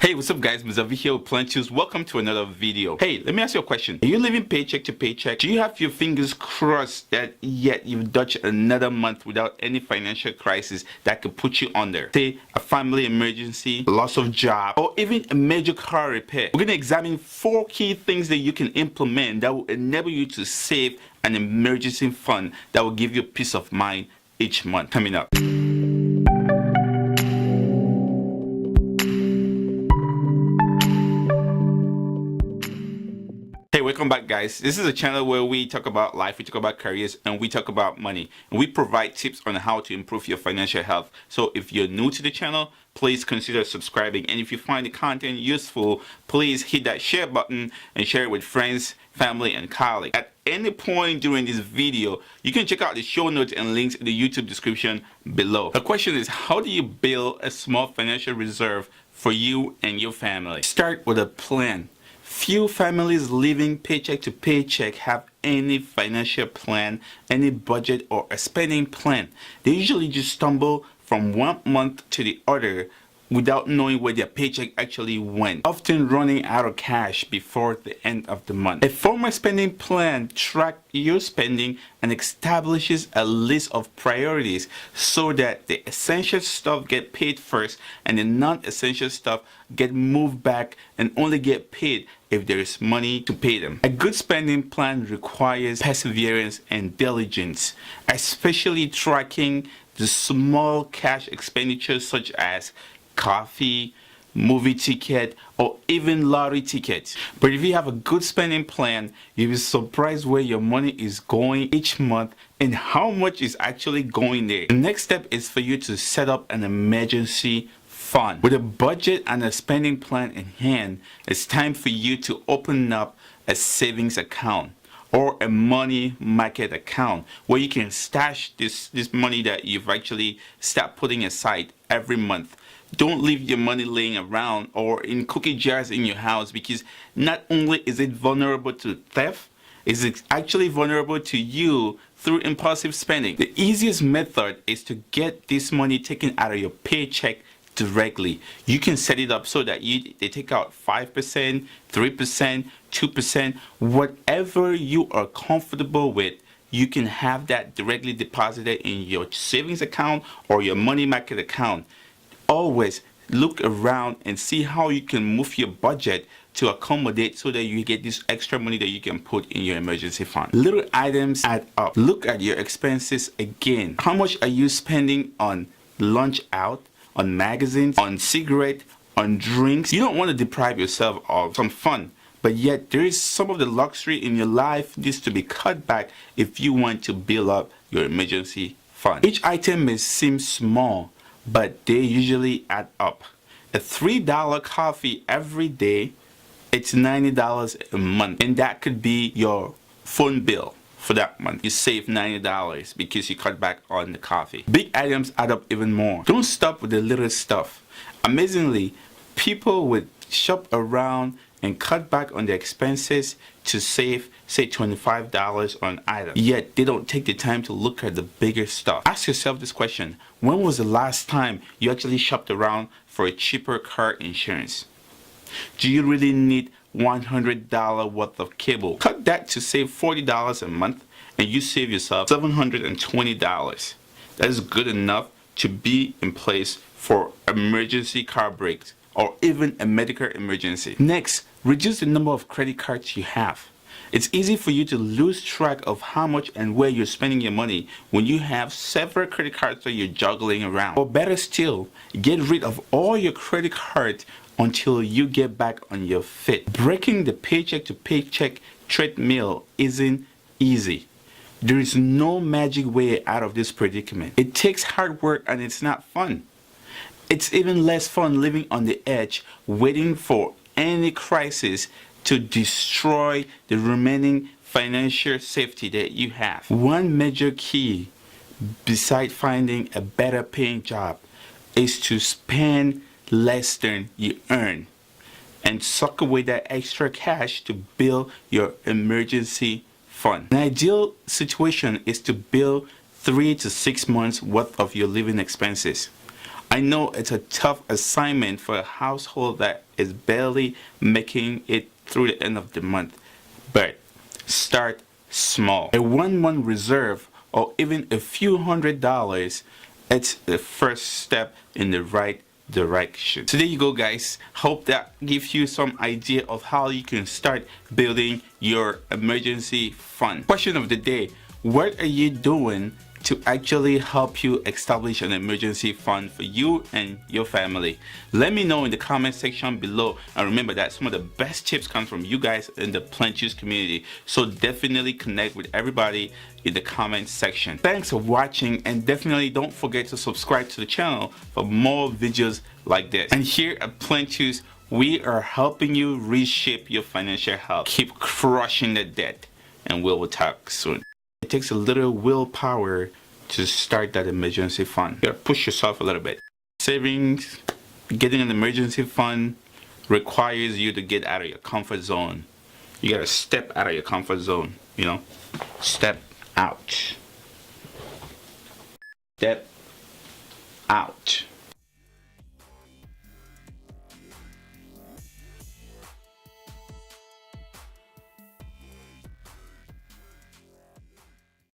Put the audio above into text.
Hey, what's up guys, Mr. V here with Plenteouz. Welcome to another video. Hey, let me ask you a question. Are you living paycheck to paycheck? Do you have your fingers crossed that yet you've dodged another month without any financial crisis that could put you under? Say, a family emergency, loss of job, or even a major car repair. We're going to examine 4 key things that you can implement that will enable you to save an emergency fund that will give you peace of mind each month. Coming up. Hey, welcome back guys. This is a channel where we talk about life, we talk about careers, and we talk about money. And we provide tips on how to improve your financial health. So if you're new to the channel, please consider subscribing. And if you find the content useful, please hit that share button and share it with friends, family, and colleagues. At any point during this video, you can check out the show notes and links in the YouTube description below. The question is, how do you build a small financial reserve for you and your family? Start with a plan. Few families living paycheck to paycheck have any financial plan, any budget, or a spending plan. They usually just stumble from one month to the other without knowing where their paycheck actually went, often running out of cash before the end of the month. A formal spending plan tracks your spending and establishes a list of priorities so that the essential stuff get paid first and the non-essential stuff get moved back and only get paid if there is money to pay them. A good spending plan requires perseverance and diligence, especially tracking the small cash expenditures such as coffee, movie ticket, or even lottery tickets. But if you have a good spending plan, you'll be surprised where your money is going each month and how much is actually going there. The next step is for you to set up an emergency fund. With a budget and a spending plan in hand, it's time for you to open up a savings account or a money market account where you can stash this money that you've actually start putting aside every month. Don't leave your money laying around or in cookie jars in your house, because not only is it vulnerable to theft, it's actually vulnerable to you through impulsive spending. The easiest method is to get this money taken out of your paycheck directly. You can set it up so that they take out 5%, 3%, 2%, whatever you are comfortable with. You can have that directly deposited in your savings account or your money market account. Always look around and see how you can move your budget to accommodate so that you get this extra money that you can put in your emergency fund. Little items add up. Look at your expenses again. How much are you spending on lunch out, on magazines, on cigarettes, on drinks? You don't want to deprive yourself of some fun, but yet there is some of the luxury in your life needs to be cut back if you want to build up your emergency fund. Each item may seem small, but they usually add up. A $3 coffee every day, it's $90 a month, and that could be your phone bill for that month. You save $90 because you cut back on the coffee. Big items add up even more. Don't stop with the little stuff. Amazingly, people would shop around and cut back on their expenses to save, say, $25 on items. Yet they don't take the time to look at the bigger stuff. Ask yourself this question: when was the last time you actually shopped around for a cheaper car insurance? Do you really need $100 worth of cable? Cut that to save $40 a month and you save yourself $720. That is good enough to be in place for emergency car breaks or even a medical emergency. Next, reduce the number of credit cards you have. It's easy for you to lose track of how much and where you're spending your money when you have several credit cards that you're juggling around. Or better still, get rid of all your credit cards until you get back on your feet. Breaking the paycheck to paycheck treadmill isn't easy. There is no magic way out of this predicament. It takes hard work and it's not fun. It's even less fun living on the edge, waiting for any crisis to destroy the remaining financial safety that you have. One major key, besides finding a better paying job, is to spend less than you earn and suck away that extra cash to build your emergency fund. An ideal situation is to build 3 to 6 months worth of your living expenses. I know it's a tough assignment for a household that is barely making it through the end of the month. But start small. A 1 month reserve or even a few $100s, it's the first step in the right direction. So there you go, guys. Hope that gives you some idea of how you can start building your emergency fund. Question of the day: what are you doing to actually help you establish an emergency fund for you and your family? Let me know in the comment section below, and remember that some of the best tips come from you guys in the Plenteouz community, so definitely connect with everybody in the comment section. Thanks for watching, and definitely don't forget to subscribe to the channel for more videos like this. And here at Plenteouz, we are helping you reshape your financial health. Keep crushing the debt, and we will talk soon. It takes a little willpower to start that emergency fund. You gotta push yourself a little bit. Savings, getting an emergency fund requires you to get out of your comfort zone. You gotta step out of your comfort zone, you know? Step out. Step out.